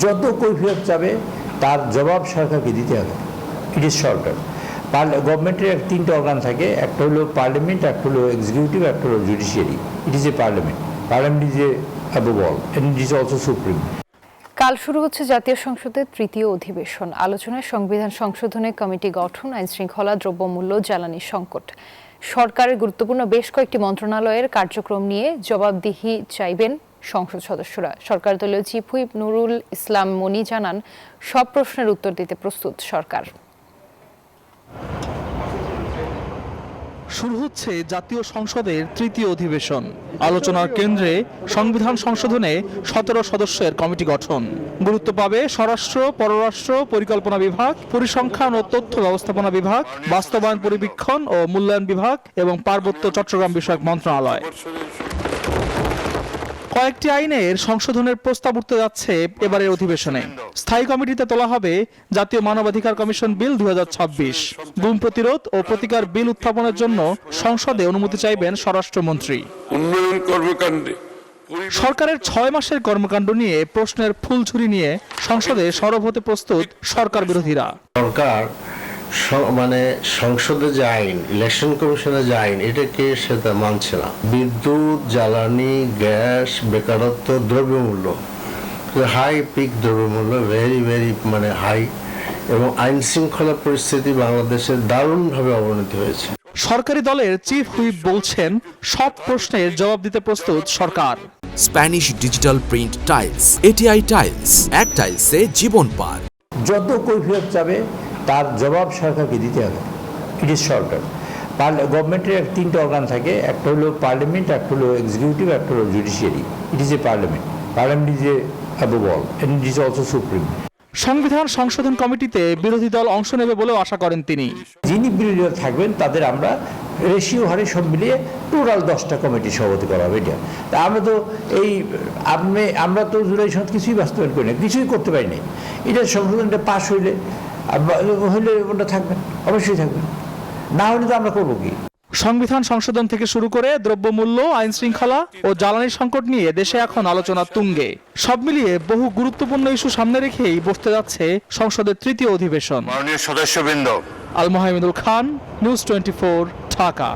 যত কৈফিয়ত চাবে তার জবাব সরকারকে দিতে হবে। ইট ইজ সরকার। গভর্নমেন্টের তিনটা অর্গান থাকে, একটা হলো পার্লামেন্ট, একটা হলো এক্সিকিউটিভ, একটা হলো judiciary. It is a parliament. Parliament is a above all and it is also supreme. কাল শুরু হচ্ছে জাতীয় সংসদের তৃতীয় অধিবেশন। আলোচনায় সংবিধান সংশোধনে কমিটি গঠন, আইন শৃঙ্খলা, দ্রব্যমূল্য, জ্বালানি সংকট। সরকারের গুরুত্বপূর্ণ বেশ কয়েকটি মন্ত্রণালয়ের কার্যক্রম নিয়ে জবাবদিহি চাইবেন সংসদ সদস্যরা। সরকার দলীয় চিফ হুইপ নুরুল ইসলাম মনি জানান, সব প্রশ্নের উত্তর দিতে প্রস্তুত সরকার। শুরু হচ্ছে জাতীয় সংসদের তৃতীয় অধিবেশন। আলোচনার কেন্দ্রে সংবিধান সংশোধনে 17 সদস্যের কমিটি গঠন। গুরুত্ব পাবে স্বরাষ্ট্র, পররাষ্ট্র, পরিকল্পনা বিভাগ, পরিসংখ্যান ও তথ্য ব্যবস্থাপনা বিভাগ, বাস্তবায়ন পরিবীক্ষণ ও মূল্যায়ন বিভাগ এবং পার্বত্য চট্টগ্রাম বিষয়ক মন্ত্রণালয়। কয়েকটি আইনের সংশোধনের প্রস্তাব উঠতে যাচ্ছে এবারের অধিবেশনে। স্থায়ী কমিটিতে তোলা হবে জাতীয় মানবাধিকার কমিশন বিল 2026, গুম প্রতিরোধ ও প্রতিকার বিল উত্থাপনের জন্য সংসদে অনুমতি চাইবেন স্বরাষ্ট্রমন্ত্রী। উন্নয়ন কর্মকাণ্ডে সরকারের 6 মাসের কর্মকাণ্ড নিয়ে প্রশ্নের ফুলঝুরি নিয়ে সংসদে সরব হতে প্রস্তুত সরকার বিরোধীরা। সরকার মানে সংসদে যে আইন, ইলেকশন কমিশনের যে আইন, এটাকে সেটা মানছে না। বিদ্যুৎ, জ্বালানি, গ্যাস, বেকারত্ব, দ্রব্যমূল্য, হাই পিক দ্রব্যমূল্য, ভেরি মানে হাই, এবং আইন শৃঙ্খলা পরিস্থিতি বাংলাদেশের দারুণভাবে অবনতি হয়েছে। সরকারি দলের চিফ হুইপ বলছেন, সব প্রশ্নের জবাব দিতে প্রস্তুত সরকার। Spanish digital print tiles, ATI tiles, এক টাইলসে জীবন পার। যত কৈফিয়ত চাবে তার জবাব সরকারকে দিতে হবে। ইট ইজ সরকার। গভর্নমেন্টের তিনটা অর্গান থাকে, একটা হলো পার্লামেন্ট, একটা হলো এক্সিকিউটিভ, একটা হলো judiciary. It is a parliament. Parliament is a above all and it is also supreme. সংবিধান সংশোধন কমিটিতে বিরোধী দল অংশ নেবে বলেও আশা করেন তিনি। যিনি বিরোধী দল থাকবেন তাদের আমরা রেশিও হারে সব মিলিয়ে টোটাল 10টা কমিটি সভাপতি করা হবে। এটা তা আমরা তো জুলাই সনদ কিছুই বাস্তবায়ন করি না, কিছুই করতে পারি না। এটা সংশোধনটা পাশ হইলে ওটা থাকবেন, অবশ্যই থাকবেন, না হলে তো আমরা করবো কি। সংবিধান সংশোধন থেকে শুরু করে দ্রব্যমূল্য, আইন শৃঙ্খলা ও জ্বালানি সংকট নিয়ে দেশে এখন আলোচনা তুঙ্গে। সব মিলিয়ে বহু গুরুত্বপূর্ণ ইস্যু সামনে রেখেই বসতে যাচ্ছে সংসদের তৃতীয় অধিবেশন। মাননীয় সদস্যবৃন্দ, আল মোহাম্মদুল খান, নিউজ 24, ঢাকা।